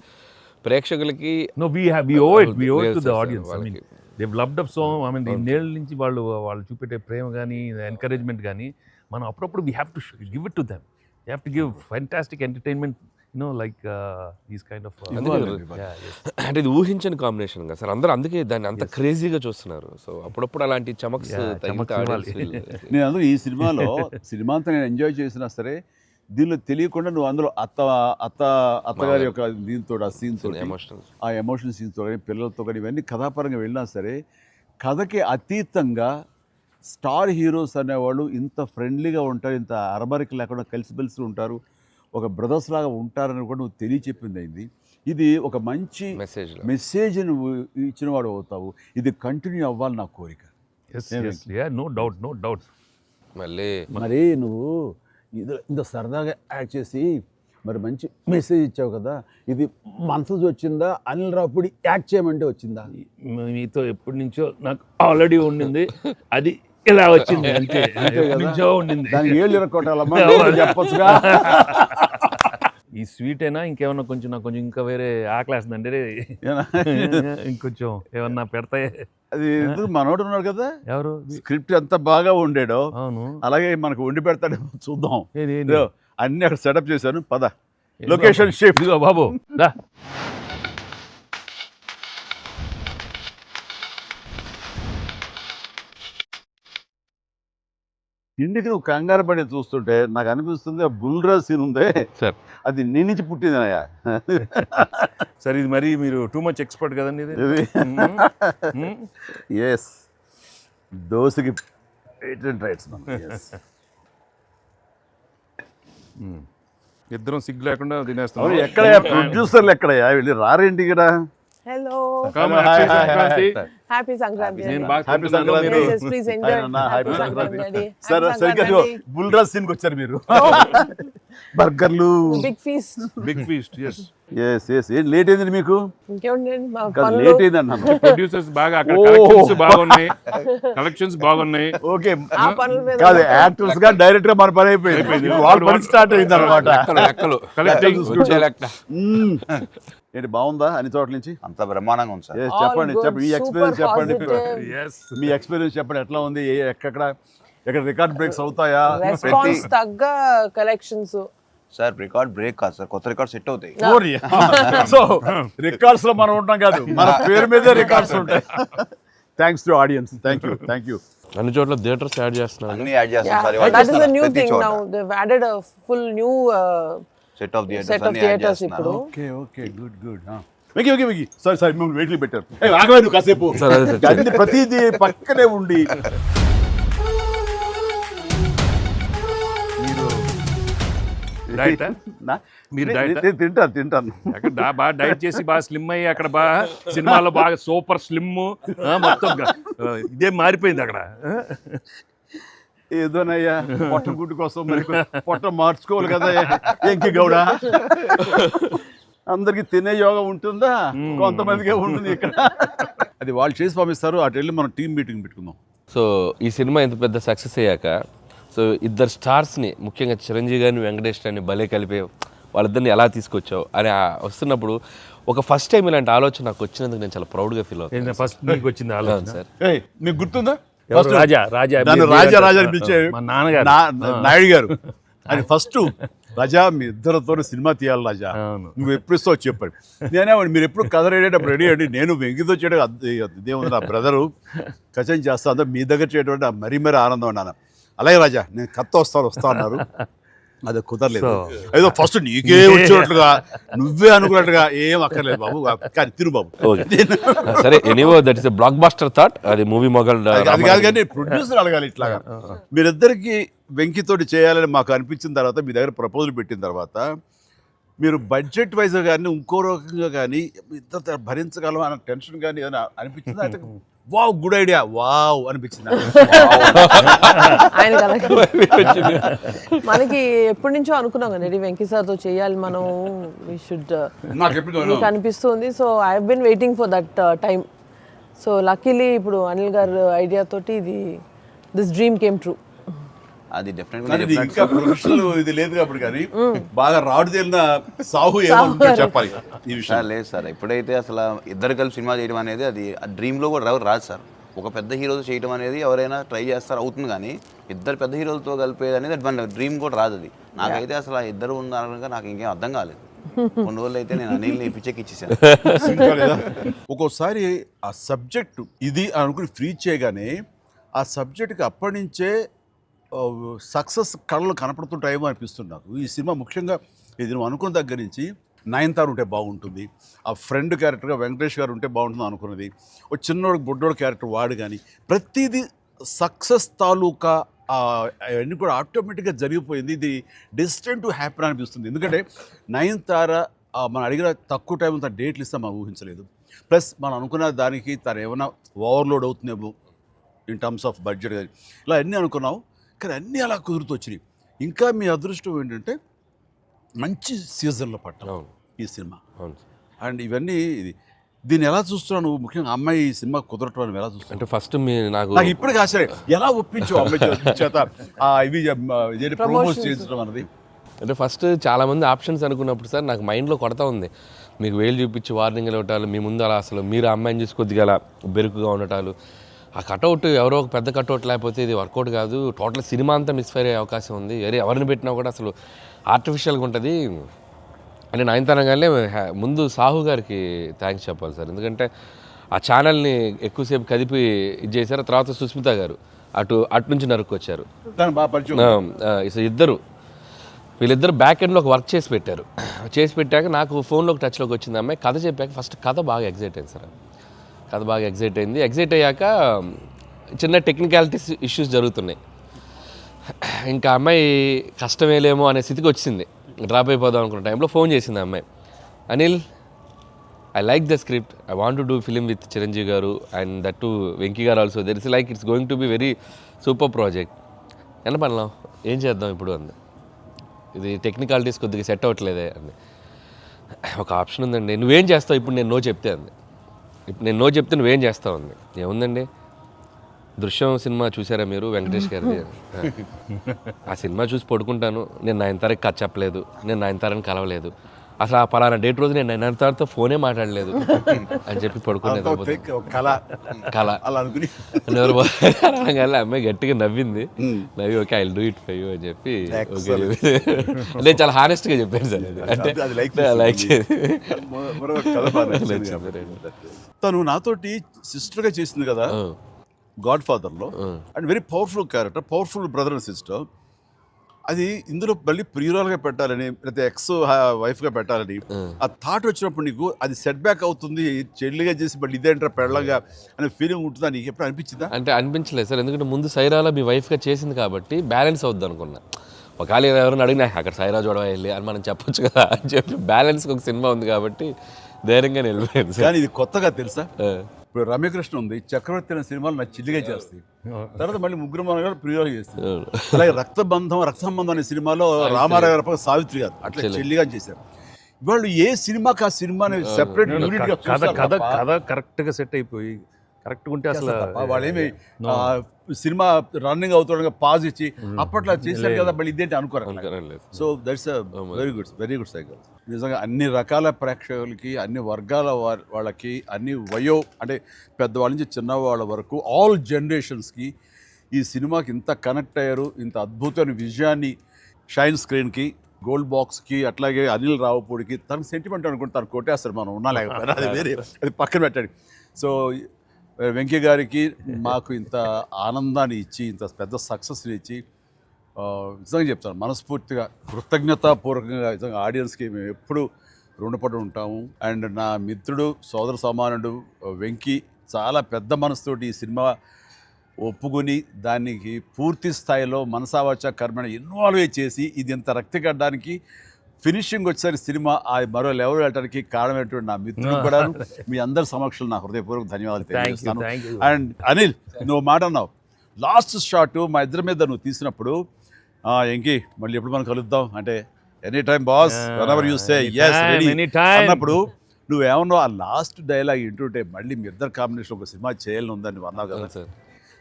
Speaker 1: ప్రేక్షకులకి
Speaker 3: No, we owe it to the audience. I mean, they've loved up so. I mean, ఇన్నేళ్ళ నుంచి వాళ్ళు చూపెట్టే ప్రేమ కానీ ఎంకరేజ్మెంట్ కానీ మనం అప్పుడప్పుడు we have to give it to them. You have to give fantastic entertainment, like these kind of
Speaker 1: అంటే ఇది ఊహించని కాంబినేషన్ కదా సార్, అందరూ అందుకే దాన్ని అంత క్రేజీగా చూస్తున్నారు. సో అప్పుడప్పుడు అలాంటి చమక్స్
Speaker 2: నేను అందులో ఈ సినిమా అంతా నేను ఎంజాయ్ చేసినా సరే, దీనిలో తెలియకుండా నువ్వు అందులో అత్తగారి యొక్క దీంతో ఆ సీన్తో ఆ ఎమోషనల్ సీన్స్తో కానీ పిల్లలతో కానీ ఇవన్నీ కథాపరంగా వెళ్ళినా సరే, కథకి అతీతంగా స్టార్ హీరోస్ అనేవాళ్ళు ఇంత ఫ్రెండ్లీగా ఉంటారు, ఇంత అరమరిక లేకుండా కలిసిమెలిసి ఉంటారు, ఒక బ్రదర్స్ లాగా ఉంటారని కూడా నువ్వు తెలియచెప్పింది అయింది. ఇది ఒక మంచి మెసేజ్ నువ్వు ఇచ్చిన వాడు అవుతావు. ఇది కంటిన్యూ అవ్వాలి నా కోరిక.
Speaker 3: No doubt.
Speaker 2: మరి నువ్వు ఇంత సరదాగా యాక్ట్ చేసి మరి మంచి మెసేజ్ ఇచ్చావు కదా, ఇది మనసు వచ్చిందా, అనిల్ రావుపూడి యాక్ట్ చేయమంటే వచ్చిందా?
Speaker 3: మీతో ఎప్పటి నుంచో నాకు ఆల్రెడీ ఉండింది, అది ఇలా వచ్చింది అంతే. నుంచో ఉండింది,
Speaker 2: దానికి ఏళ్ళు ఇరక్కొట్టాలమ్మా చెప్పొచ్చుగా.
Speaker 3: ఈ స్వీట్ అయినా ఇంకేమన్నా కొంచెం నాకు కొంచెం ఇంకా వేరే ఆకలేస్తుందంటే ఇంకొంచెం ఏమన్నా పెడతాయి.
Speaker 2: అది మనోడు ఉన్నాడు కదా,
Speaker 3: ఎవరు
Speaker 2: స్క్రిప్ట్ ఎంత బాగా వండాడో
Speaker 3: అవును
Speaker 2: అలాగే మనకు వండి పెడతాడో చూద్దాం. అన్ని అక్కడ సెటప్ చేశాను, పద లొకేషన్ షిఫ్ట్
Speaker 3: బాబు.
Speaker 2: ఇంటికి నువ్వు కంగారు పడి చూస్తుంటే నాకు అనిపిస్తుంది ఆ బుల్రాజ్ సీన్ ఉందే
Speaker 1: సార్,
Speaker 2: అది నీ నుంచి పుట్టిందనయ్యా.
Speaker 3: సరే, ఇది మరి మీరు టూ మచ్ ఎక్స్పర్ట్ కదండి ఇది.
Speaker 2: ఎస్, దోశకి పేటెంట్ రైట్స్.
Speaker 3: ఇద్దరం సిగ్గు లేకుండా తినేస్తాం.
Speaker 2: ఎక్కడయ్యా ప్రొడ్యూసర్లు, ఎక్కడయ్యా వెళ్ళి రారేంటి ఇక్కడ?
Speaker 4: Hello.
Speaker 3: Happy Sankranti.
Speaker 4: Please enjoy. Happy Sankranti.
Speaker 2: సరే సరిగ్గా బుల్రాజ్ సీన్కి వచ్చారు మీరు. బర్గర్లు,
Speaker 4: Big feast.
Speaker 3: ఎస్.
Speaker 2: ఏం లేట్ అయింది మీకు?
Speaker 4: ఇంకేముందండి
Speaker 2: లేట్ అయింది అన్నాను.
Speaker 3: ప్రొడ్యూసర్స్ బాగా అక్కడ కలెక్షన్స్ బాగున్నాయి.
Speaker 2: ఓకే కాదు, యాక్టర్స్ గా డైరెక్ట్ గా మన పని అయిపోయింది, వాళ్ళ పని స్టార్ట్ అయింది అనమాట. ఏంటి బాగుందా అన్ని చోట్ల నుంచి?
Speaker 5: అంత బ్రహ్మాండంగా ఉంది సార్.
Speaker 2: చెప్పండి మీ ఎక్స్పీరియన్స్ చెప్పండి. మీ ఎక్స్పీరియన్స్ చెప్పండి, ఎట్లా ఉంది, ఎక్కడ రికార్డ్ బ్రేక్స్ అవుతాయా?
Speaker 4: రెస్పాన్స్ తగ్గ కలెక్షన్స్
Speaker 5: సార్. రికార్డ్ బ్రేక్ కాదు సార్, కొత్త రికార్డ్ సెట్ అవుతాయి.
Speaker 2: సో రికార్డ్స్ లో మనం ఉంటాం కాదు, మన పేరు మీదే రికార్డ్స్ ఉంటాయి. Thanks to audience. Thank you.
Speaker 1: అన్ని చోట్ల థియేటర్స్ యాడ్ చేస్తున్నారు,
Speaker 5: అన్ని యాడ్ చేస్తాం sir.
Speaker 4: that is a new thing now. They've added a full new
Speaker 5: set of theatres
Speaker 4: ఇప్పుడు.
Speaker 2: Okay good. వెకి సారీ మేము వెయిట్లు పెట్టారు. ఆగవే నువ్వు కాసేపు. అన్ని ప్రతిదీ పక్కనే ఉండి
Speaker 3: మీరు
Speaker 2: తింటాను.
Speaker 3: అక్కడ బాగా డైట్ చేసి బాగా స్లిమ్ అయ్యి అక్కడ బాగా సినిమాలో బాగా సూపర్ స్లిమ్ మొత్తం ఇదే మారిపోయింది అక్కడ.
Speaker 2: ఏదోనయ్యా పొట్ట గుడ్డు కోసం మరి పొట్ట మార్చుకోవాలి కదా ఎంకి గౌడ. అందరికి తినే యోగం ఉంటుందా? కొంతమందికే ఉంటుంది ఇక్కడ. అది వాళ్ళు చేసి పంపిస్తారు, అటు వెళ్ళి మనం టీం మీటింగ్ పెట్టుకుందాం.
Speaker 1: సో ఈ సినిమా ఇంత పెద్ద సక్సెస్ అయ్యాక, సో ఇద్దరు స్టార్స్ని ముఖ్యంగా చిరంజీవి గారిని వెంకటేష్ గారిని భలే కలిపే వాళ్ళిద్దరిని ఎలా తీసుకొచ్చావు అని వస్తున్నప్పుడు ఒక ఫస్ట్ టైం ఇలాంటి ఆలోచన నాకు వచ్చినందుకు నేను చాలా ప్రౌడ్గా ఫీల్ అవుతాను.
Speaker 3: ఫస్ట్ నీకు వచ్చింది ఆలోచన
Speaker 1: సార్.
Speaker 2: మీకు గుర్తుందా?
Speaker 3: రాజా
Speaker 2: పిలిచే నాయుడు గారు అది ఫస్ట్, రాజా మీ ఇద్దరితో సినిమా తీయాలి రాజా, నువ్వు ఎప్పుడు ఇస్తావు చెప్పాడు. నేనేమండి మీరు ఎప్పుడు కథ రెడీ అండి, నేను వెంకితో చేయడం ఇదేముంది, నా బ్రదరు కచం చేస్తా అంతా మీ దగ్గర చేయడం మరీ ఆనందం అన్నాను. అలాగే రాజా నేను కథ వస్తా అన్నారు, అది కుదరలేదు. ఏదో ఫస్ట్ నీకే వచ్చినట్లుగా నువ్వే అనుకున్నట్టుగా ఏం అక్కర్లేదు బాబు, కానీ తిరు బాబు.
Speaker 1: సరే, anyway that is a blockbuster thought. అది మూవీ మొగల్
Speaker 2: అది కాదు, కానీ ప్రొడ్యూసర్ అడగాలి ఇట్లాగా. మీరిద్దరికి వెంకితోటి చేయాలని మాకు అనిపించిన తర్వాత, మీ దగ్గర ప్రపోజల్ పెట్టిన తర్వాత, మీరు బడ్జెట్ వైజ్ కానీ ఇంకో రకంగా కానీ ఇద్దరు భరించగలం అన్న టెన్షన్ కానీ ఏదైనా అనిపించిందా? అయితే వావ్ గుడ్ ఐడియా వావ్ అనిపించింది
Speaker 4: ఆయన. మనకి ఎప్పటి నుంచో అనుకున్నాం కదా వెంకీ సార్తో చేయాలి మనం, వి షుడ్, నాకు అనిపిస్తుంది. So I have been waiting for that time. So luckily ఇప్పుడు అనిల్ గారు ఐడియా తోటి దిస్ డ్రీమ్ కేమ్ ట్రూ.
Speaker 5: అది
Speaker 2: కానీ ఇది
Speaker 5: డెఫినెట్గా
Speaker 2: ఇంకా ప్రొఫెషనల్ ఇది లేదు కాబట్టి కానీ బాగా రాడు తేలిన సాహు ఏమంటుందో చెప్పాలి ఈ విషయం.
Speaker 5: సార్ లేదు సార్, ఎప్పుడైతే అసలు ఇద్దరు కలిసి సినిమా చేయడం అనేది అది డ్రీమ్లో కూడా రాదు సార్. ఒక పెద్ద హీరోతో చేయడం అనేది ఎవరైనా ట్రై చేస్తారు, అవుతుంది, కానీ ఇద్దరు పెద్ద హీరోలతో కలిపేది అనేది మన డ్రీమ్ కూడా రాదు. అది నాకైతే అసలు ఆ ఇద్దరు ఉన్నారనగా నాకు ఇంకేం అర్థం కాలేదు. కొన్ని రోజులు అయితే నేను అనిల్ని పిచ్చెక్కి ఇచ్చేసాను.
Speaker 2: ఒక్కోసారి ఆ సబ్జెక్టు ఇది అనుకుని ఫ్రీ చేయగానే ఆ సబ్జెక్ట్కి అప్పటి నుంచే సక్సెస్ కళలు కనపడుతుంటాయేమో అనిపిస్తుంది నాకు. ఈ సినిమా ముఖ్యంగా ఇది నువ్వు అనుకున్న దగ్గర నుంచి నయనతార ఉంటే బాగుంటుంది, ఆ ఫ్రెండ్ క్యారెక్టర్గా వెంకటేష్ గారు ఉంటే బాగుంటుంది అనుకున్నది, ఒక చిన్నోడు బొడ్డోడు క్యారెక్టర్ వాడు, కానీ ప్రతిదీ సక్సెస్ తాలూకా అవన్నీ కూడా ఆటోమేటిక్గా జరిగిపోయింది. ఇది డెస్టిన్ టు హ్యాపీ అనిపిస్తుంది. ఎందుకంటే నయనతార మనం అడిగిన తక్కువ టైం అంతా డేట్లు ఇస్తే మనం ఊహించలేదు. ప్లస్ మనం అనుకున్న దానికి తను ఏమైనా ఓవర్లోడ్ అవుతుందేమో ఇన్ టర్మ్స్ ఆఫ్ బడ్జెట్ కానీ ఇలా అన్నీ అనుకున్నాం, కానీ అన్నీ అలా కుదురుతూ వచ్చినాయి. ఇంకా మీ అదృష్టం ఏంటంటే మంచి సీజన్లో పట్టాం ఈ సినిమా. అండ్ ఇవన్నీ దీన్ని ఎలా చూస్తున్నావు నువ్వు? ముఖ్యంగా అమ్మాయి ఈ సినిమా కుదరటం అని ఎలా చూస్తావు?
Speaker 1: అంటే ఫస్ట్ నాకు
Speaker 2: ఇప్పటికి ఆశ్చర్యం, ఎలా ఒప్పించావు అమ్మాయి చేత ఇవి ప్రమోట్ చేయించడం అన్నది?
Speaker 1: అంటే ఫస్ట్ చాలామంది ఆప్షన్స్ అనుకున్నప్పుడు సార్ నాకు మైండ్లో కొడతా ఉంది, మీకు వేలు చూపించి వార్నింగ్లు ఇవ్వటాలు, మీ ముందు అలా అసలు మీరు అమ్మాయిని చూసి కొద్దిగా అలా బెరుకుగా ఉండటాలు, ఆ కటౌట్ ఎవరో ఒక పెద్ద కటౌట్ లేకపోతే ఇది వర్కౌట్ కాదు, టోటల్ సినిమా అంతా మిస్ఫైర్ అయ్యే అవకాశం ఉంది, ఎవరిని పెట్టినా కూడా అసలు ఆర్టిఫిషియల్గా ఉంటుంది అని నయనతారగానే ముందు సాహు గారికి థ్యాంక్స్ చెప్పాలి సార్. ఎందుకంటే ఆ ఛానల్ని ఎక్కువసేపు కదిపి ఇది చేశారు. తర్వాత సుస్మిత గారు అటు నుంచి నరుక్కొచ్చారు. వీళ్ళిద్దరు బ్యాక్ ఎండ్లో ఒక వర్క్ చేసి పెట్టారు. చేసి పెట్టాక నాకు ఫోన్లోకి టచ్లోకి వచ్చింది అమ్మాయి. కథ చెప్పాక ఫస్ట్ కథ బాగా ఎగ్జైట్ అయింది సార్. కథ బాగా ఎగ్జైట్ అయింది. ఎగ్జైట్ అయ్యాక చిన్న టెక్నికాలిటీస్ ఇష్యూస్ జరుగుతున్నాయి. ఇంకా అమ్మాయి కష్టమేలేమో అనే స్థితికి వచ్చింది. డ్రాప్ అయిపోదాం అనుకున్న టైంలో ఫోన్ చేసింది అమ్మాయి, Anil I like the script, I want to do film with Chiranjeevi గారు అండ్ దట్ టు వెంకీ గారు also, there is like it's going to be very super project. ఎంత పనిలాం ఏం చేద్దాం ఇప్పుడు అంది. ఇది టెక్నికాలిటీస్ కొద్దిగా సెట్ అవ్వట్లేదే అంది. ఒక ఆప్షన్ ఉందండి, నువ్వేం చేస్తావు ఇప్పుడు నేను నో చెప్తే అంది. ఇప్పుడు నేను నో చెప్తే నువ్వేం చేస్తావు అంది. ఏముందండి, దృశ్యం సినిమా చూసారా మీరు వెంకటేష్ గారిది? ఆ సినిమా చూసి పడుకుంటాను, నేను నయనతారకి కథ చెప్పలేదు, నేను నయనతారని కలవలేదు, అసలు ఆ పలానా డేట్ రోజు నేను నయనతారతో ఫోనే మాట్లాడలేదు అని చెప్పి పడుకునేది. అమ్మాయి గట్టిగా నవ్వింది. నవ్వి okay I will do it for you అని చెప్పి నేను చాలా హానెస్ట్గా చెప్పాను సార్. అంటే లైక్
Speaker 2: తను నాతోటి సిస్టర్గా చేసింది కదా గాడ్ ఫాదర్లో, and very powerful character, powerful brother and sister. అది ఇందులో మళ్ళీ ప్రియురాలుగా పెట్టాలని లేకపోతే ఎక్స్ వైఫ్గా పెట్టాలని ఆ థాట్ వచ్చినప్పుడు నీకు అది సెట్ బ్యాక్ అవుతుంది, చెల్లిగా చేసి మళ్ళీ ఇదేంటారా పెళ్ళగా అనే ఫీలింగ్ ఉంటుందా నీకు ఎప్పుడు అనిపించిందా?
Speaker 1: అంటే అనిపించలేదు సార్, ఎందుకంటే ముందు సైరాలో మీ వైఫ్గా చేసింది కాబట్టి బ్యాలెన్స్ అవుద్ది అనుకున్నా. ఒకవేళ ఎవరైనా అడిగినా అక్కడ సైరా చూడవా వెళ్ళి అని మనం చెప్పొచ్చు కదా అని చెప్పి బ్యాలెన్స్కి ఒక సినిమా ఉంది కాబట్టి ధైర్యంగా వెళ్ళిపోయింది సార్.
Speaker 2: కానీ ఇది కొత్తగా తెలుసా, ఇప్పుడు రమ్యకృష్ణ ఉంది, చక్రవర్తి అనే సినిమాలు నాకు చిల్లిగా చేస్తాయి, తర్వాత మళ్ళీ ముగ్గురు మన గారు ప్రియులు చేస్తారు. అలాగే రక్త సంబంధం అనే సినిమాలో రామారావు గారు సావిత్రి గారు అట్లా చెల్లిగా చేశారు. వాళ్ళు ఏ సినిమాకి ఆ సినిమాని సెపరేట్
Speaker 3: కథ కరెక్ట్గా సెట్ అయిపోయి కరెక్ట్గా ఉంటే అసలు
Speaker 2: వాళ్ళేమి సినిమా రన్నింగ్ అవుతుండగా పాజ్ ఇచ్చి అప్పట్లో చేశారు కదా మళ్ళీ ఇదేంటి అనుకోరు. So that's very good cycle. నిజంగా అన్ని రకాల ప్రేక్షకులకి, అన్ని వర్గాల వాళ్ళకి, అన్ని అంటే పెద్దవాళ్ళ నుంచి చిన్నవాళ్ళ వరకు ఆల్ జనరేషన్స్కి ఈ సినిమాకి ఇంత కనెక్ట్ అయ్యారు. ఇంత అద్భుతమైన విజయాన్ని షైన్ స్క్రీన్కి, గోల్డ్ బాక్స్కి, అట్లాగే అనిల్ రావుపూడికి తనకు సెంటిమెంట్ అనుకుంటే తను కొట్టేస్తారు, మనం ఉన్నా లేకపోయినా అది వేరే, అది పక్కన పెట్టండి. సో వెంకీ గారికి మాకు ఇంత ఆనందాన్ని ఇచ్చి, ఇంత పెద్ద సక్సెస్ని ఇచ్చి నిజంగా చెప్తాను మనస్ఫూర్తిగా కృతజ్ఞతాపూర్వకంగా నిజంగా ఆడియన్స్కి మేము ఎప్పుడు రుణపడి ఉంటాము. అండ్ నా మిత్రుడు, సోదర సమానుడు వెంకీ చాలా పెద్ద మనసుతోటి ఈ సినిమా ఒప్పుకొని దానికి పూర్తి స్థాయిలో మనసావాచ కర్మణ ఇన్వాల్వ్ చేసి ఇది ఇంత రక్తిగడ్డానికి ఫినిషింగ్ వచ్చేసరి సినిమా ఆ మరో లెవెల్ వెళ్ళడానికి కారణమైనటువంటి నా మిత్రుడు కూడా మీ అందరి సమక్షంలో నా హృదయపూర్వక ధన్యవాదాలు తెలియజేస్తాను. అండ్ అనిల్, నువ్వు మాట అన్నావు లాస్ట్ షాట్ మా ఇద్దరి మీద నువ్వు తీసినప్పుడు, ఎంకి మళ్ళీ ఎప్పుడు మనం కలుద్దాం అంటే any time boss whenever you say yes ready అన్నప్పుడు నువ్వేమన్నావు ఆ లాస్ట్ డైలాగ్ వింటుంటే మళ్ళీ మీ ఇద్దరు కాంబినేషన్ ఒక సినిమా చేయాలని ఉందని నువ్వు అన్నావు కదా
Speaker 1: సార్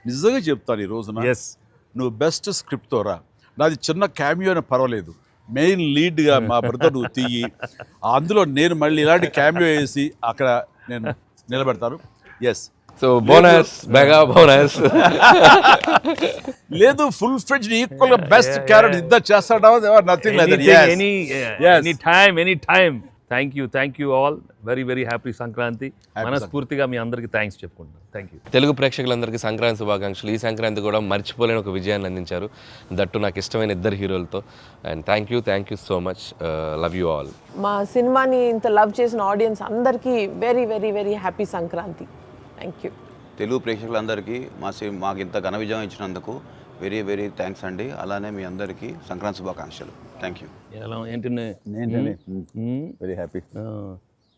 Speaker 2: నిజంగా చెప్తాను ఈ రోజున
Speaker 3: ఎస్
Speaker 2: నువ్వు బెస్ట్ స్క్రిప్ట్తో రా నాది చిన్న క్యామియో అని పర్వాలేదు మెయిన్ లీడ్గా మా బ్రదర్ నువ్వు తీయి అందులో నేను మళ్ళీ ఇలాంటి క్యామియో వేసి అక్కడ నేను నిలబెడతాను yes
Speaker 1: so bonus mega bonus
Speaker 2: లేదు ఫుల్ ఫ్రెండ్స్ ఈక్వల్ గా బెస్ట్ క్యారెక్టర్ ఇద్దరు చేస్తాడా nothing like
Speaker 3: any time thank you all very happy Sankranti మనస్ఫూర్తిగా మీ అందరికి థ్యాంక్స్ చెప్పుకుంటాను థ్యాంక్ యూ
Speaker 1: తెలుగు ప్రేక్షకులందరికీ సంక్రాంతి శుభాకాంక్షలు ఈ సంక్రాంతి కూడా మర్చిపోలేని ఒక విజయాన్ని అందించారు దట్టు నాకు ఇష్టమైన ఇద్దరు హీరోలతో and thank you so much love you all
Speaker 4: మా సినిమాని ఇంత లవ్ చేసిన ఆడియన్స్ అందరికీ very happy Sankranti. Thank you.
Speaker 5: Telugu ప్రేక్షకులందరికీ మాకు ఇంత ఘన విజయం ఇచ్చినందుకు వెరీ థ్యాంక్స్ అండి. అలానే మీ అందరికీ సంక్రాంతి శుభాకాంక్షలు. Thank you.
Speaker 3: ఎలా ఏంటి
Speaker 2: వెరీ హ్యాపీ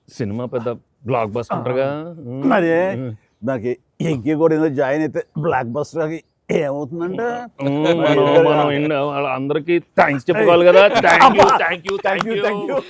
Speaker 3: సినిమా పెద్ద బ్లాక్ బస్టర్గా
Speaker 2: మరి నాకు ఇంకే కూడా ఏదో జాయిన్ అయితే బ్లాక్ బస్టర్ ఏమవుతుందంటే
Speaker 3: మనం అందరికి థ్యాంక్స్ చెప్పుకోవాలి కదా. Thank you